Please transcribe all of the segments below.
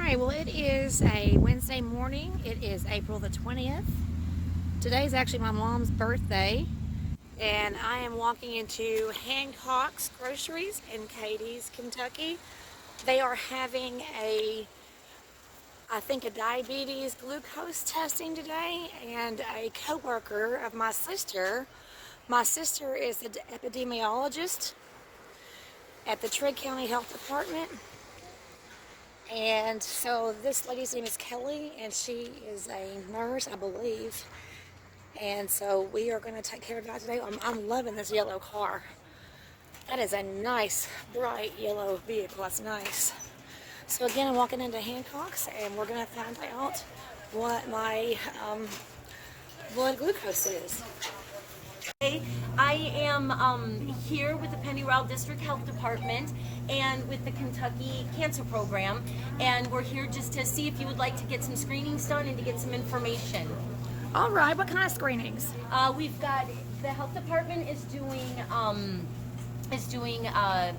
right, well, it is a Wednesday morning. It is April the 20th. Today is actually my mom's birthday, and I am walking into Hancock's Groceries in Cadiz, Kentucky. They are having I think a diabetes glucose testing today, and a co-worker of my sister is an epidemiologist at the Trigg County Health Department. And so this lady's name is Kelly, and she is a nurse, I believe. And so we are going to take care of that today. I'm loving this yellow car. That is a nice, bright yellow vehicle. That's nice. So again, I'm walking into Hancock's, and we're going to find out what my blood glucose is. I am here with the Pennyroyal District Health Department and with the Kentucky Cancer Program, and we're here just to see if you would like to get some screenings done and to get some information. All right, what kind of screenings? We've got, the health department is doing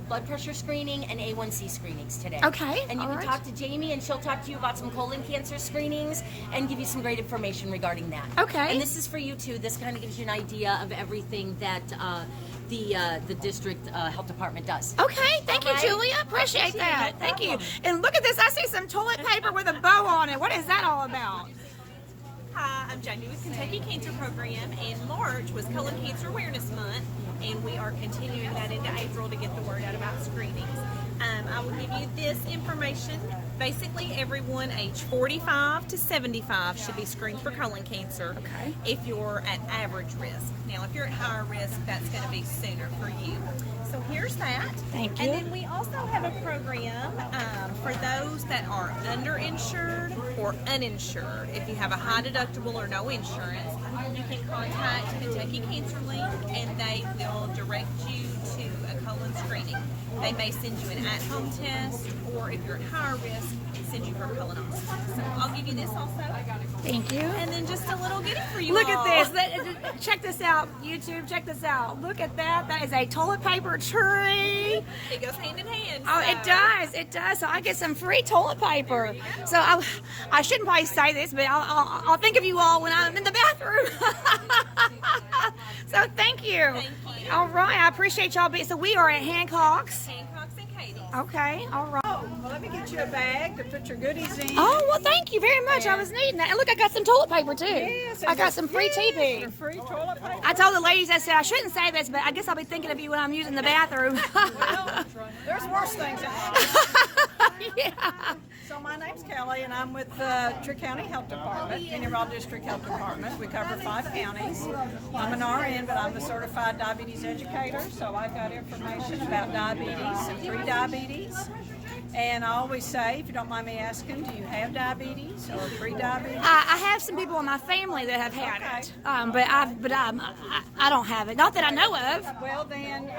blood pressure screening and A1C screenings today. Okay, and you can talk to Jamie, and she'll talk to you about some colon cancer screenings and give you some great information regarding that. Okay. And this is for you too. This kind of gives you an idea of everything that the district health department does. Okay, thank you, Julia. Appreciate that. Thank you. And look at this. I see some toilet paper with a bow on it. What is that all about? Hi, I'm Jamie with Kentucky Cancer Program, and March was Colon Cancer Awareness Month, and we are continuing that into April to get the word out about screenings. I will give you this information. Basically, everyone age 45 to 75 should be screened for colon cancer. Okay. If you're at average risk. Now, if you're at higher risk, that's going to be sooner for you. So here's that. Thank you. And then we also have a program for those that are underinsured or uninsured. If you have a high deductible or no insurance, you can contact Kentucky Cancer Link, and they will direct you to a colon screening. They may send you an at-home test, or if you're at higher risk, send you for a colonoscopy. So I'll give you this also. Thank you. And then just a little goodie for you Look all. at this. Check this out, YouTube. Check this out. Look at that. That is a toilet paper tree. It goes hand in hand. Oh, so. it does. It does. So I get some free toilet paper. So I shouldn't probably say this, but I'll think of you all when I'm in the bathroom. So thank you. Thank you. All right. I appreciate y'all being. So we are at Hancock's. Hancock's and Cadiz. Okay. All right. Well, let me get you a bag to put your goodies in. Oh, well, thank you very much. I was needing that. And look, I got some toilet paper, too. Yes, I got some free TP. Your free toilet paper. I told the ladies, I said, I shouldn't say this, but I guess I'll be thinking of you when I'm using the bathroom. Well, there's worse things in life. Yeah. So my name's Kelly, and I'm with the Trigg County Health Department, Pennyroyal District Health Department. We cover 5 counties. I'm an RN, but I'm a certified diabetes educator, so I've got information about diabetes and pre-diabetes. And I always say, if you don't mind me asking, do you have diabetes or pre-diabetes? I have some people in my family that have had it, but I don't have it. Not that I know of. Well, then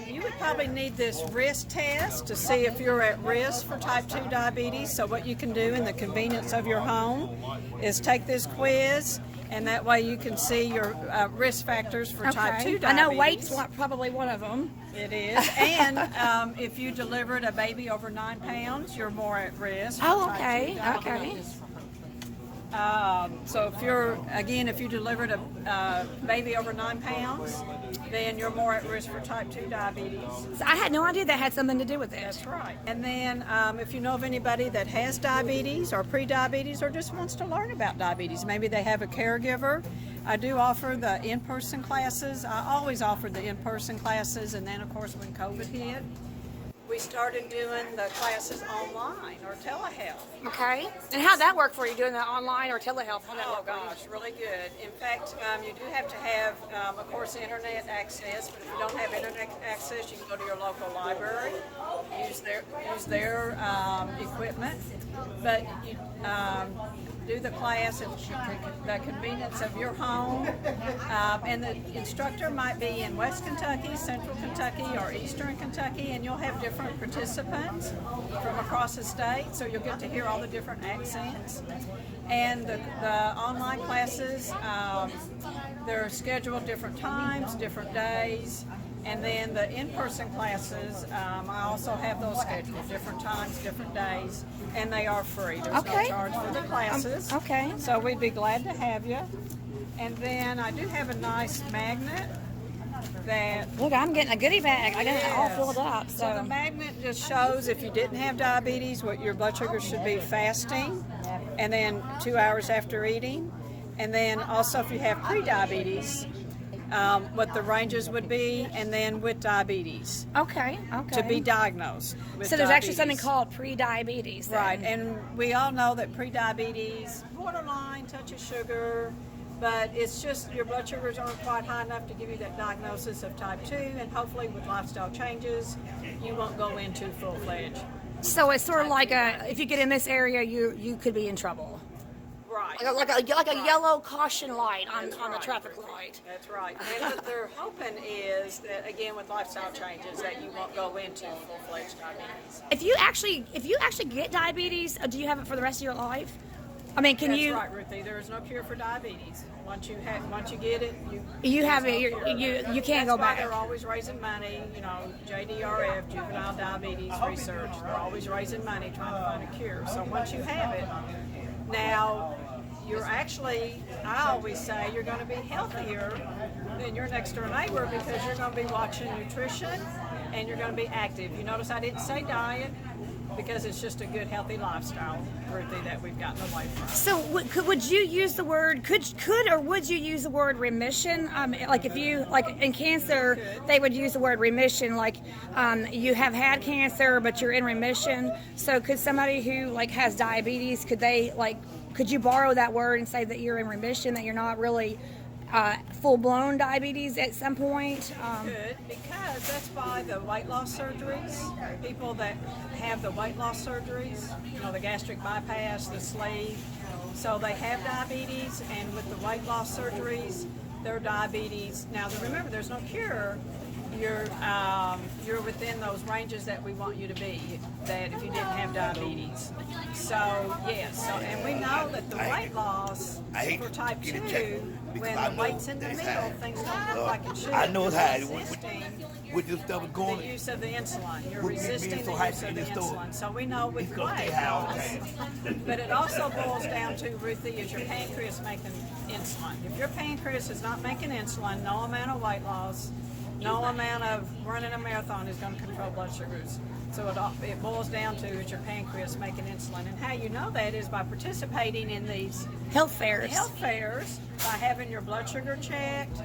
you would probably need this risk test to see if you're at risk for type 2 diabetes. So what you can do in the convenience of your home is take this quiz, and that way you can see your risk factors for type 2 diabetes. I know weight's probably one of them. It is. And if you delivered a baby over 9 pounds, you're more at risk. Oh, for type okay. 2 diabetes. So if you delivered a baby over 9 pounds, then you're more at risk for type 2 diabetes. So I had no idea that had something to do with it. That's right. And then if you know of anybody that has diabetes or pre-diabetes or just wants to learn about diabetes, maybe they have a caregiver, I do offer the in-person classes. I always offered the in-person classes, and then of course when COVID hit, we started doing the classes online or telehealth. Okay. And how'd that work for you, doing the online or telehealth? How'd that Oh work for you? gosh, really good. In fact, you do have to have, of course, internet access. But if you don't have internet access, you can go to your local library, use their equipment. But you do the class at the convenience of your home, and the instructor might be in West Kentucky, Central Kentucky, or Eastern Kentucky, and you'll have different participants from across the state, so you'll get to hear all the different accents. And the online classes, they're scheduled different times, different days, And then the in-person classes, I also have those scheduled, different times, different days, and they are free. There's Okay. no charge for the classes. Okay. So we'd be glad to have you. And then I do have a nice magnet that Look, I'm getting a goodie bag. I got it all filled up. so the magnet just shows if you didn't have diabetes, what your blood sugar should be fasting, and then 2 hours after eating. And then also if you have pre-diabetes, what the ranges would be, and then with diabetes Okay. to be diagnosed with So there's actually something diabetes. called pre-diabetes. then. Right, and we all know that pre-diabetes, borderline, touch of sugar, but it's just your blood sugars aren't quite high enough to give you that diagnosis of type 2, and hopefully with lifestyle changes, you won't go into full-fledged. So it's sort of like if you get in this area, you could be in trouble. Right. Like a yellow caution light on That's the right. traffic light. That's right. And what they're hoping is that, again, with lifestyle changes, that you won't go into full-fledged diabetes. If you actually get diabetes, do you have it for the rest of your life? I mean, can That's you? right, Ruthie. There is no cure for diabetes. Once you get it, You have there's it. no cure. You can't That's go why back. they're always raising money. You know, JDRF, juvenile diabetes research. They're always raising money trying to find a cure. So once you have it, now you're actually, I always say, you're going to be healthier than your next door neighbor because you're going to be watching nutrition and you're going to be active. You notice I didn't say diet because it's just a good, healthy lifestyle, Ruthie, that we've gotten away from. So would you use the word could or would you use the word remission? Like if you like in cancer, they would use the word remission. Like you have had cancer, but you're in remission. So could somebody who like has diabetes, could you borrow that word and say that you're in remission, that you're not really full-blown diabetes at some point? Good, because that's by the weight loss surgeries. People that have the weight loss surgeries, you know, the gastric bypass, the sleeve, so they have diabetes, and with the weight loss surgeries, their diabetes. Now, remember, there's no cure. You're within those ranges that we want you to be, that if you didn't have diabetes. So, yes, and we know that the weight loss for type 2, when the weight's in the middle, things don't look like it should. I know it's high. You're resisting With this stuff the going, use of the insulin. You're Would be resisting so the high use of in the the store. insulin. So we know with It's gonna weight stay high all loss, but it also boils down to, Ruthie, is your pancreas making insulin? If your pancreas is not making insulin, no amount of weight loss, no amount of running a marathon is going to control blood sugars. So it boils down to, is your pancreas making insulin? And how you know that is by participating in these Health fairs. health fairs, by having your blood sugar checked.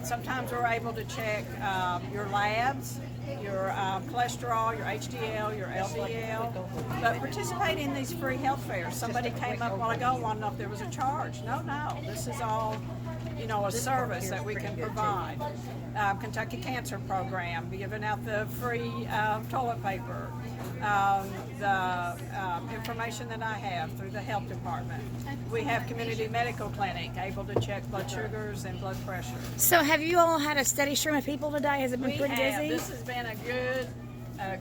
Sometimes we're able to check your labs, your cholesterol, your HDL, your LDL. But participate in these free health fairs. Somebody came up a while ago, wanted to know if there was a charge. No, this is all, you know, a service that we can provide. Kentucky Cancer Program, giving out the free toilet paper, the information that I have through the health department. We have community medical clinic, able to check blood sugars and blood pressure. So have you all had a steady stream of people today? Has it been pretty busy? This has been a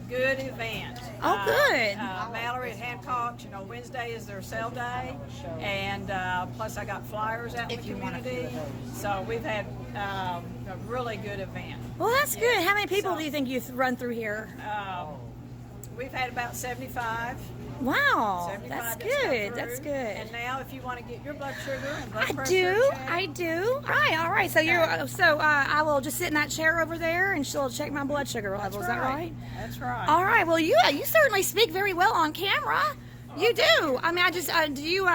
good event. Oh, good. Mallory at Hancock, you know, Wednesday is their sale day, and plus I got flyers out in the community. So we've had a really good event. Well, that's good. How many people So- do you think you've run through here? We've had about 75. Wow, 75 that's come good. through. That's good. And now, if you want to get your blood sugar and blood I pressure do. checked, I do. All right. So I will just sit in that chair over there, and she'll check my blood sugar levels. Is that right? That's right. All right. Well, you certainly speak very well on camera. You do. I mean, I just do you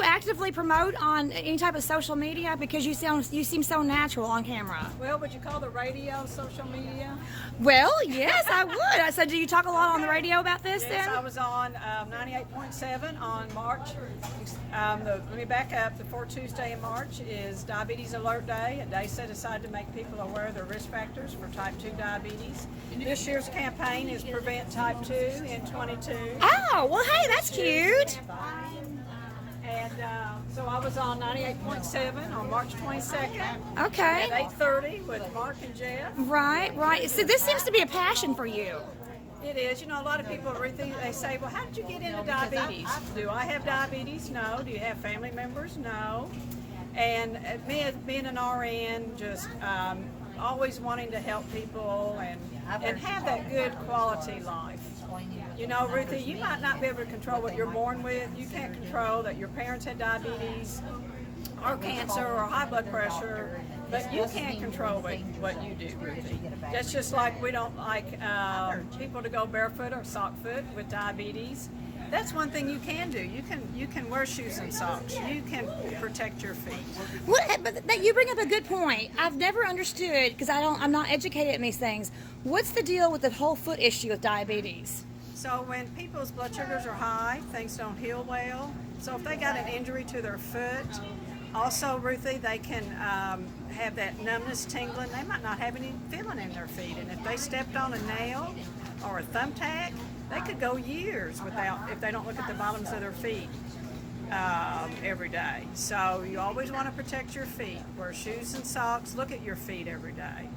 actively promote on any type of social media, because you seem so natural on camera? Well, would you call the radio social media? Well, yes, I would. I said, do you talk a lot on the radio about this Yes, I then? was on 98.7 on March. Let me back up. The fourth Tuesday in March is Diabetes Alert Day, a day set aside to make people aware of their risk factors for type 2 diabetes. This year's campaign is Prevent Type 2 in 22. Oh, well, hey, that's cute. And so I was on 98.7 on March 22nd Okay. at 8:30 with Mark and Jeff. Right. So this seems to be a passion for you. It is. You know, a lot of people they say, well, how did you get into diabetes? Do I have diabetes? No. Do you have family members? No. And me being an RN, just always wanting to help people and have that good quality life. You know, Ruthie, you might not be able to control what you're born with. You can't control that your parents had diabetes or cancer or high blood pressure, but you can't control what you do, Ruthie. That's just like we don't like people to go barefoot or sock foot with diabetes. That's one thing you can do. You can wear shoes and socks. You can protect your feet. But you bring up a good point. I've never understood, because I'm not educated in these things. What's the deal with the whole foot issue with diabetes? So when people's blood sugars are high, things don't heal well. So if they got an injury to their foot, also, Ruthie, they can have that numbness, tingling. They might not have any feeling in their feet. And if they stepped on a nail or a thumbtack, they could go years without, if they don't look at the bottoms of their feet every day. So you always want to protect your feet. Wear shoes and socks. Look at your feet every day.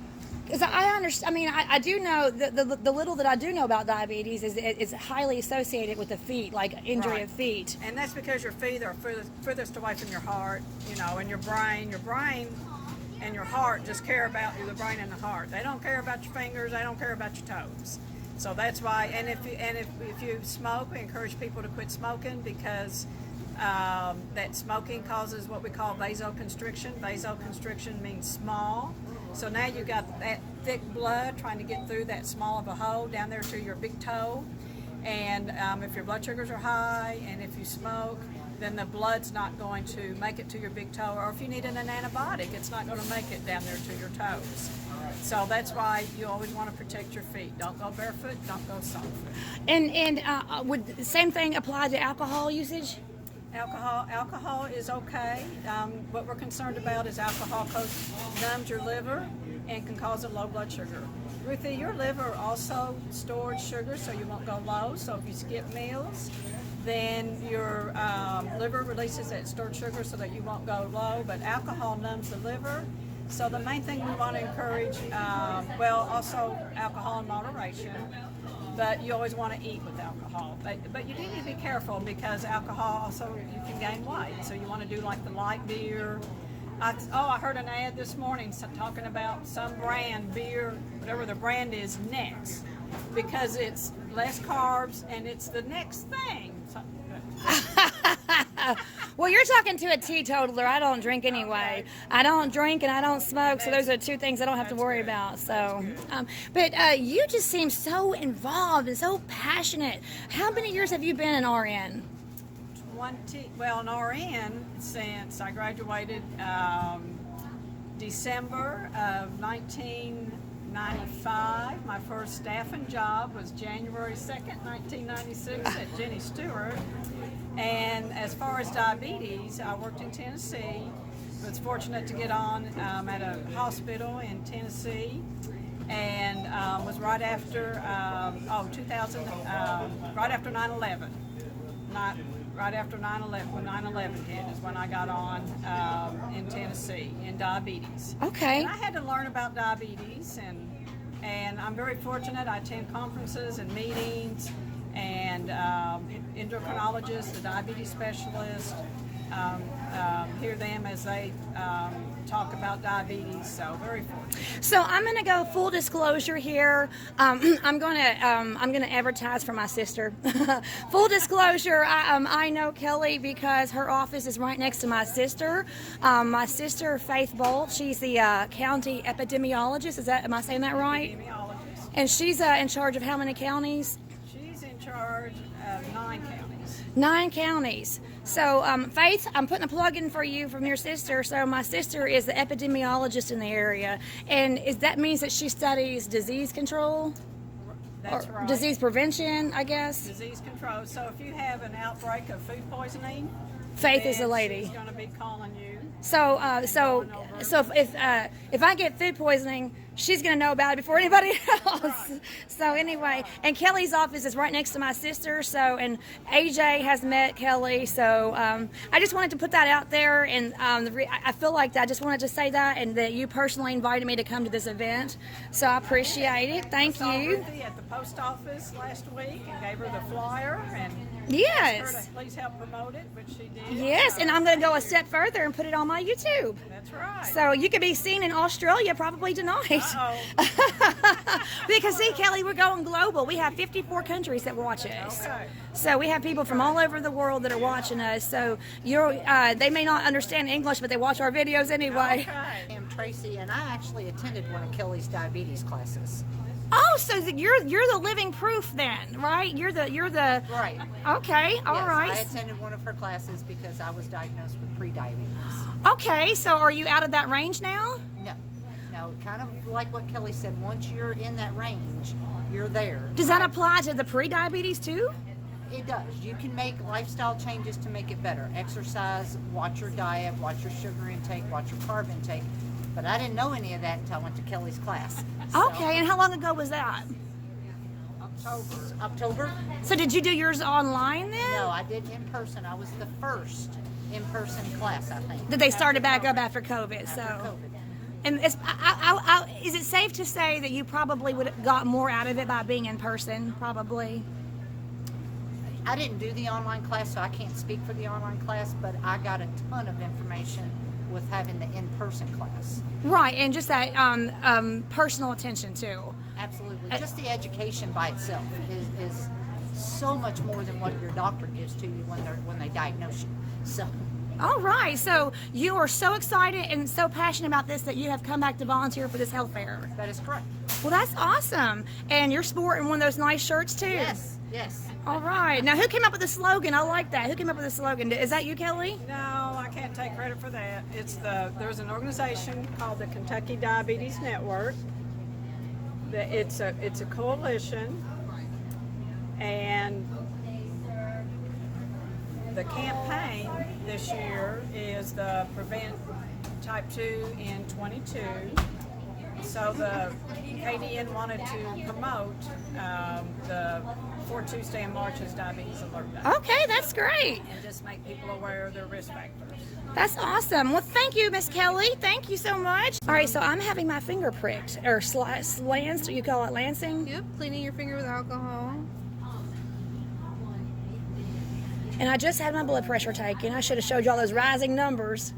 Because I understand. I mean, I do know the little that I do know about diabetes is highly associated with the feet, like injury of feet. And that's because your feet are furthest away from your heart, you know, and your brain. Your brain and your heart just care about the brain and the heart. They don't care about your fingers. They don't care about your toes. So that's why. And if you smoke, we encourage people to quit smoking, because that smoking causes what we call vasoconstriction. Vasoconstriction means small. So now you got that thick blood trying to get through that small of a hole down there to your big toe. And if your blood sugars are high and if you smoke, then the blood's not going to make it to your big toe. Or if you need an antibiotic, it's not going to make it down there to your toes. So that's why you always want to protect your feet. Don't go barefoot, don't go soft foot. And would the same thing apply to alcohol usage? Alcohol is okay. What we're concerned about is alcohol numbs your liver and can cause a low blood sugar. Ruthie, your liver also stores sugar, so you won't go low. So if you skip meals, then your liver releases that stored sugar so that you won't go low. But alcohol numbs the liver. So the main thing we want to encourage, also alcohol in moderation. But you always want to eat with alcohol. But you do need to be careful, because alcohol also, you can gain weight. So you want to do like the light beer. I heard an ad this morning talking about some brand beer, whatever the brand is, next. Because it's less carbs and it's the next thing. Well, you're talking to a teetotaler. I don't drink anyway. I don't drink and I don't smoke, so those are two things I don't have to worry about. So, but you just seem so involved and so passionate. How many years have you been an RN? An RN since I graduated December of 1995. My first staffing job was January 2nd, 1996 at Jenny Stewart. And as far as diabetes, I worked in Tennessee. Was fortunate to get on at a hospital in Tennessee, and was right after 2000, right after 9/11. Right after 9/11, when 9/11 hit, is when I got on in Tennessee in diabetes. Okay. And I had to learn about diabetes, and I'm very fortunate. I attend conferences and meetings, and endocrinologists, the diabetes specialist, hear them as they talk about diabetes. So very fortunate. So I'm going to go full disclosure here. I'm going to advertise for my sister. Full disclosure, I know Kelly because her office is right next to my sister. My sister, Faith Bolt, she's the county epidemiologist. Am I saying that right? Epidemiologist. And she's in charge of how many counties? She's in charge of 9 counties. 9 counties. So, Faith, I'm putting a plug in for you from your sister. So, my sister is the epidemiologist in the area, and that means that she studies disease control? That's right. Disease prevention, I guess? Disease control. So, if you have an outbreak of food poisoning, Faith is the lady. She's going to be calling you. So if I get food poisoning, she's going to know about it before anybody else. So anyway, and Kelly's office is right next to my sister. So, and AJ has met Kelly. So I just wanted to put that out there, and I feel like I just wanted to say that, and that you personally invited me to come to this event. So I appreciate it. Thank you. I saw Ruthie at the post office last week and gave her the flyer, and Yes. Asked her to please help promote it, which she did. Yes, and I'm going to go a step further and put it on my YouTube. That's right. So you could be seen in Australia probably tonight. Uh-oh. Because see, Kelly, we're going global. We have 54 countries that watch us. Okay. So we have people from all over the world that are watching us. So they may not understand English, but they watch our videos anyway. Okay. I'm Tracy, and I actually attended one of Kelly's diabetes classes. Oh, so you're the living proof then, right? You're the Right. Okay, all Yes, right. I attended one of her classes because I was diagnosed with pre-diabetes. Okay, so are you out of that range now? No, kind of like what Kelly said. Once you're in that range, you're there. Does that apply to the pre-diabetes too? It does. You can make lifestyle changes to make it better. Exercise, watch your diet, watch your sugar intake, watch your carb intake. But I didn't know any of that until I went to Kelly's class. So, Okay, and how long ago was that? October? So did you do yours online then? No, I did in person. I was the first in-person class, I think. Did they start it back up after COVID? After COVID. And is it safe to say that you probably would have got more out of it by being in person? Probably. I didn't do the online class, so I can't speak for the online class, but I got a ton of information with having the in-person class. Right, and just that personal attention too. Absolutely. Just the education by itself is so much more than what your doctor gives to you when they diagnose you. So. All right, so you are so excited and so passionate about this that you have come back to volunteer for this health fair. That is correct. Well, that's awesome. And you're sporting one of those nice shirts too. Yes. All right. Now, who came up with the slogan? I like that. Who came up with the slogan? Is that you, Kelly? No, I can't take credit for that. There's an organization called the Kentucky Diabetes Network. It's a coalition, and the campaign this year is the Prevent Type 2 in 22. So the KDN wanted to promote the 4th Tuesday in March as Diabetes Alert Day. Okay, that's great. And just make people aware of their risk factors. That's awesome. Well, thank you, Miss Kelly. Thank you so much. All right, so I'm having my finger pricked, or lanced, you call it lancing? Yep, cleaning your finger with alcohol. And I just had my blood pressure taken. I should have showed y'all those rising numbers.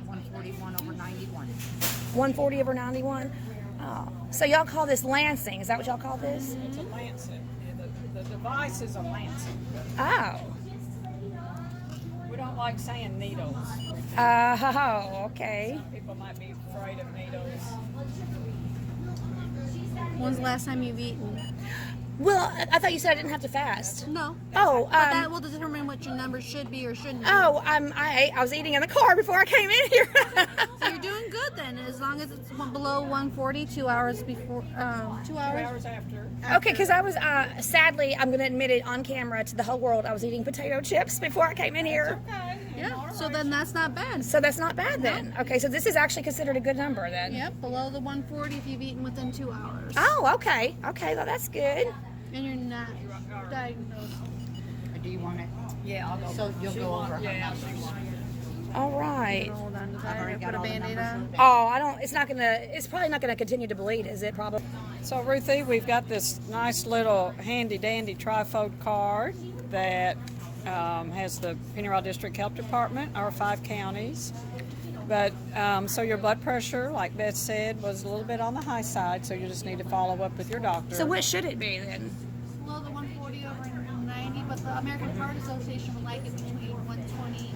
141 over 91. 140 over 91. Oh, so y'all call this lancing? Is that what y'all call this? It's a lancet. The device is a lancet. Oh. We don't like saying needles. Oh, okay. People might be afraid of needles. When's the last time you've eaten? Well, I thought you said I didn't have to fast. No. Oh, But that will determine what your number should be or shouldn't be. I was eating in the car before I came in here. So you're doing good then, as long as it's below 140, 2 hours before, 2 2 hours. hours after. Okay, because I was, sadly, I'm going to admit it on camera to the whole world, I was eating potato chips before I came in here. Okay. Yeah, so then that's not bad. So that's not bad then. Okay, so this is actually considered a good number then. Yep, below the 140 if you've eaten within 2 hours. Oh, okay. Okay, well, that's good. And you're not diagnosed. Or do you want it? Yeah, I'll go. So you'll go over. Yeah, she wants it. All right. Hold on to I've that. already Put got a all the Band-Aid numbers. on. Oh, it's probably not going to continue to bleed, is it? Probably. So Ruthie, we've got this nice little handy dandy trifold card that has the Pennyroyal District Health Department, our 5 counties. But so your blood pressure, like Beth said, was a little bit on the high side, so you just need to follow up with your doctor. So what should it be then? Below the 140 over 90, but the American Heart Association would like it between 120,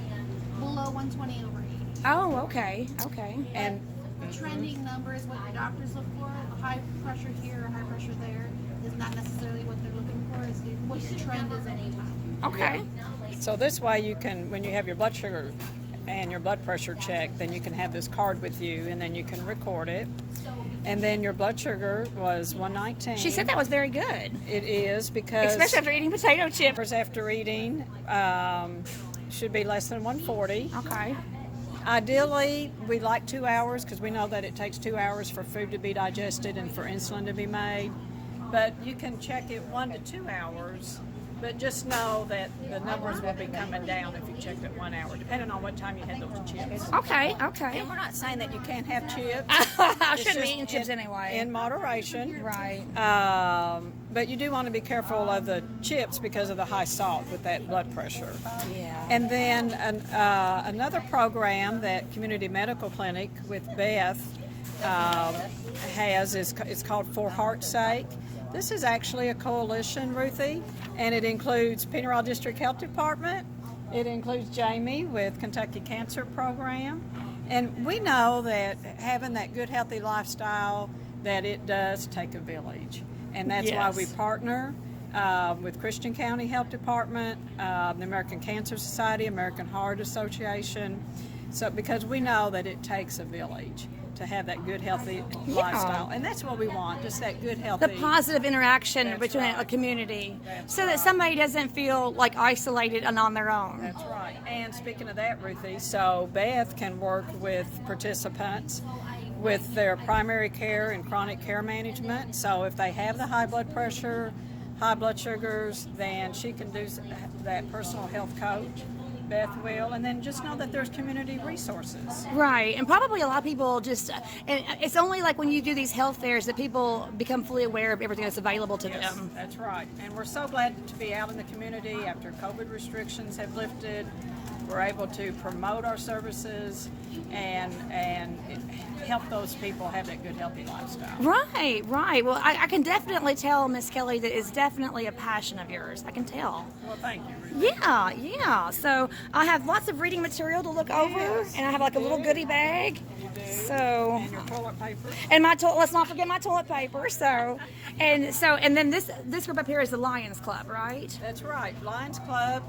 below 120 over 80. Oh, okay. Okay. And The trending number is what your doctors look for. High pressure here or high pressure there is not necessarily what they're looking for. It's what the trend is any time. Okay. so this way you can, when you have your blood sugar and your blood pressure checked, then you can have this card with you, and then you can record it. And then your blood sugar was 119. She said that was very good. It is, because Especially after eating potato chips. hours after eating should be less than 140. Okay. Ideally, we like 2 hours because we know that it takes 2 hours for food to be digested and for insulin to be made. But you can check it 1 to 2 hours. But just know that the numbers will be coming down if you checked it 1 hour, depending on what time you had those chips. Okay. Okay. And we're not saying that you can't have chips. I It's shouldn't be just eating chips anyway. In moderation. Right. But you do want to be careful of the chips because of the high salt with that blood pressure. Yeah. And then another program that Community Medical Clinic with Beth has it's called For Heart's Sake. This is actually a coalition, Ruthie, and it includes Pennyroyal District Health Department. It includes Jamie with Kentucky Cancer Program. And we know that having that good, healthy lifestyle, that it does take a village. And that's why we partner with Christian County Health Department, the American Cancer Society, American Heart Association. So because we know that it takes a village to have that good, healthy lifestyle. And that's what we want, just that good, healthy. The positive interaction That's between right. a community That's so that right. somebody doesn't feel like isolated and on their own. That's right. And speaking of that, Ruthie, so Beth can work with participants with their primary care and chronic care management. So if they have the high blood pressure, high blood sugars, then she can do that personal health coach. Beth will, and then just know that there's community resources. Right, and probably a lot of people just, and it's only like when you do these health fairs that people become fully aware of everything that's available to Yes, them. that's right. And we're so glad to be out in the community after COVID restrictions have lifted. We're able to promote our services and help those people have that good, healthy lifestyle. Right, right. Well, I can definitely tell, Miss Kelly, that it's definitely a passion of yours. I can tell. Well, thank you, Ruthie. Yeah, yeah. So I have lots of reading material to look over, Yes, and I have like a little goodie bag. So, And your toilet paper. and let's not forget my toilet paper. And then this group up here is the Lions Club, right? That's right. Lions Club,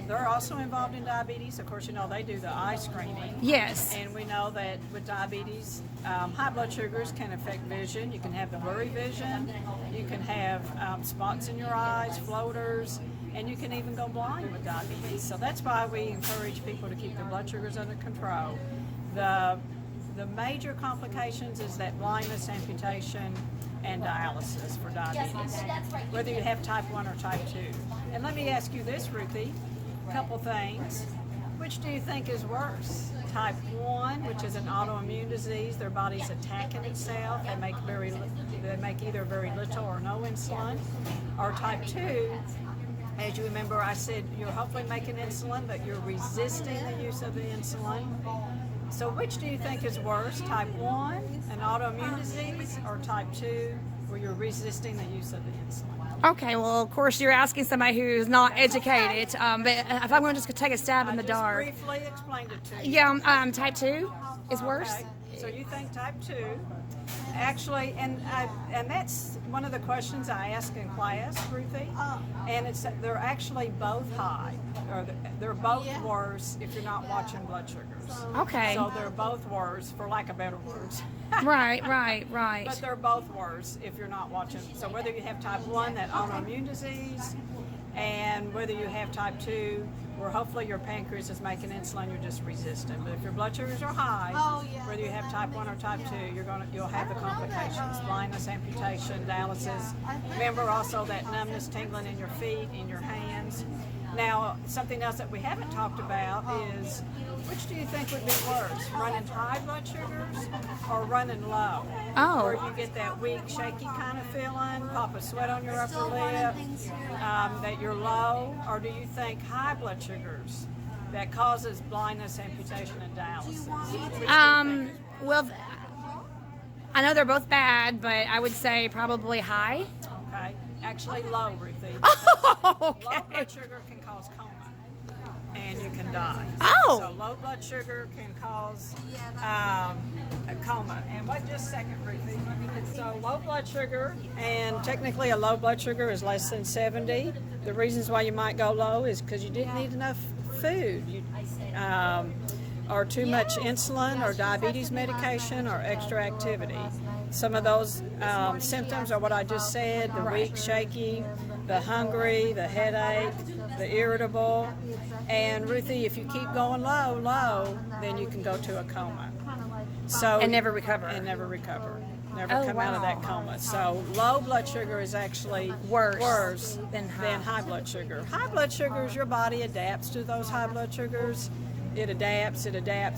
they're also involved in diabetes. Of course, you know, they do the eye screening. Yes. And we know that with diabetes, high blood sugars can affect vision. You can have the blurry vision. You can have spots in your eyes, floaters, and you can even go blind with diabetes. So that's why we encourage people to keep their blood sugars under control. The major complications is that blindness, amputation, and dialysis for diabetes, whether you have type 1 or type 2. And let me ask you this, Ruthie, a couple things. Which do you think is worse? Type 1, which is an autoimmune disease, their body's attacking itself, they make either very little or no insulin, or type 2, as you remember I said, you're hopefully making insulin, but you're resisting the use of the insulin. So which do you think is worse, type 1, an autoimmune disease, or type 2, where you're resisting the use of the insulin? Okay, well, of course, you're asking somebody who's not educated, but if I'm going to just take a stab in the dark. Just briefly explained it to you. Yeah, type 2 is worse. Okay, so you think type 2. Actually, and that's one of the questions I ask in class, Ruthie, and they're actually both high, or they're both worse if you're not watching blood sugars. Okay. So they're both worse, for lack of better words. Right. But they're both worse if you're not watching. So whether you have type 1, that autoimmune disease, and whether you have type 2, where hopefully your pancreas is making insulin, you're just resistant. But if your blood sugars are high, whether you have type 1 or type 2, you'll have the complications: blindness, amputation, dialysis. Remember also that numbness, tingling in your feet, in your hands. Now, something else that we haven't talked about is, which do you think would be worse, running high blood sugars or running low? Oh. Where you get that weak, shaky kind of feeling, pop a sweat on your upper lip, that you're low, or do you think high blood sugars that causes blindness, amputation, and dialysis? Which do you think? Well, I know they're both bad, but I would say probably high. Okay, actually low, Ruthie. Oh, Low okay. blood sugar can cause coma, and you can die. Oh. So low blood sugar can cause a coma. And wait just a second, Ruthie. So low blood sugar, and technically a low blood sugar is less than 70. The reasons why you might go low is because you didn't eat enough food. Or too much insulin or diabetes medication or extra activity. Some of those symptoms are what I just said: the weak, shaky, the hungry, the headache, the irritable. And Ruthie, if you keep going low, then you can go to a coma. So And never recover. Never Oh, come out of that wow. coma. So low blood sugar is actually Worse than than high. high blood sugar. High blood sugars, your body adapts to those high blood sugars. it adapts,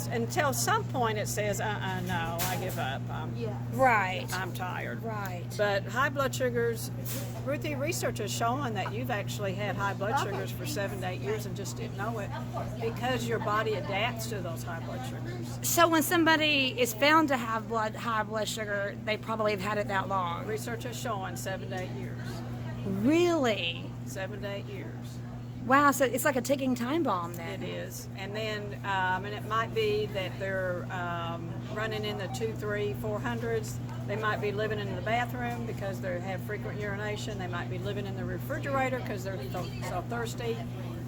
until some point it says, no, I give up. Right. I'm tired. Right. But high blood sugars, Ruthie, research has shown that you've actually had high blood sugars for 7 to 8 years and just didn't know it because your body adapts to those high blood sugars. So when somebody is found to have high blood sugar, they probably have had it that long. Research has shown 7 to 8 years. Really? 7 to 8 years. Wow, so it's like a ticking time bomb then. It is. And then, and it might be that they're running in the 2, 3, 400s. They might be living in the bathroom because they have frequent urination. They might be living in the refrigerator because they're so thirsty.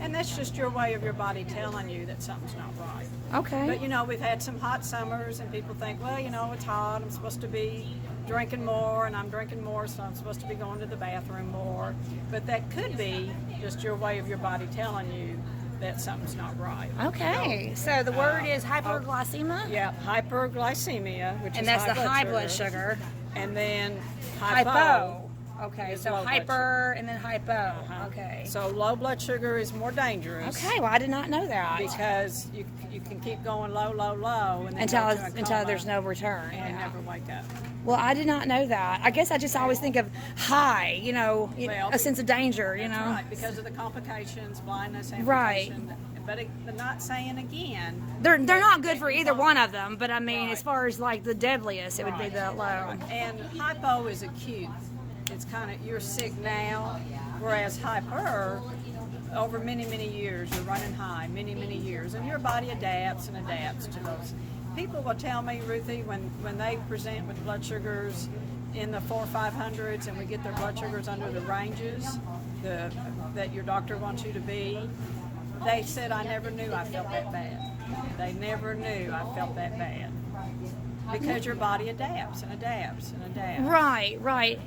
And that's just your way of your body telling you that something's not right. Okay. But, you know, we've had some hot summers and people think, well, you know, it's hot. I'm supposed to be drinking more, and I'm drinking more, so I'm supposed to be going to the bathroom more. But that could be just your way of your body telling you that something's not right. Okay, so the word is hyperglycemia? Yeah, hyperglycemia, which And is that's the high blood sugar. And then Hypo. Okay, is so low blood hyper and then hypo. Okay. So low blood sugar is more dangerous. Okay, well I did not know that. Because you can keep going low, and then Until go to a coma there's no return. and Yeah. never wake up. Well, I did not know that. I guess I just always think of high, Well, a sense of danger, you know. Right, because of the complications, blindness, Right. amputation. But not saying again. They're not good for either one of them, but I mean, as far as like the deadliest, it would be the low. And hypo is acute. It's kind of, you're sick now, whereas hyper, over many, many years, you're running high, many, many years, and your body adapts and adapts to those. People will tell me, Ruthie, when they present with blood sugars in the 400s or 500s and we get their blood sugars under the ranges that your doctor wants you to be, they said, I never knew I felt that bad. They never knew I felt that bad. Because your body adapts and adapts and adapts. Right, right.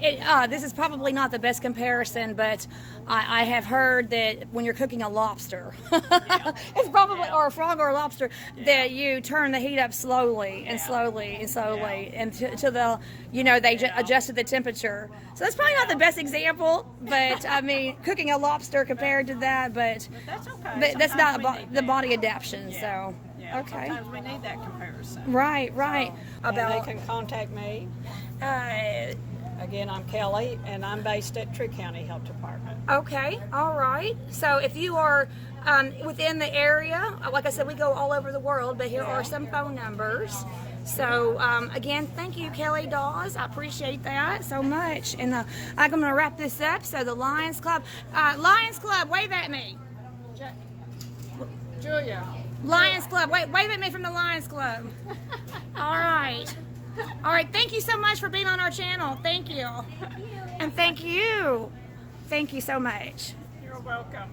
This is probably not the best comparison, but I have heard that when you're cooking a lobster, it's probably, or a frog or a lobster, that you turn the heat up slowly and slowly and slowly until they adjusted the temperature. So that's probably not the best example, but I mean, cooking a lobster compared to that, but That's okay. but that's Sometimes not we need the that. body adaptation. Yeah. So Yeah, okay, sometimes we need that comparison. right, right. And they can contact me. Uh, Again, I'm Kelly, and I'm based at Tree County Health Department. Okay, all right. So if you are within the area, like I said, we go all over the world, but here are some phone numbers. So again, thank you, Kelly Dawes. I appreciate that so much. And I'm going to wrap this up. So the Lions Club, wave at me. Julia. Lions Club, wave at me from the Lions Club. All right. All right, thank you so much for being on our channel. Thank you. And thank you. Thank you so much. You're welcome.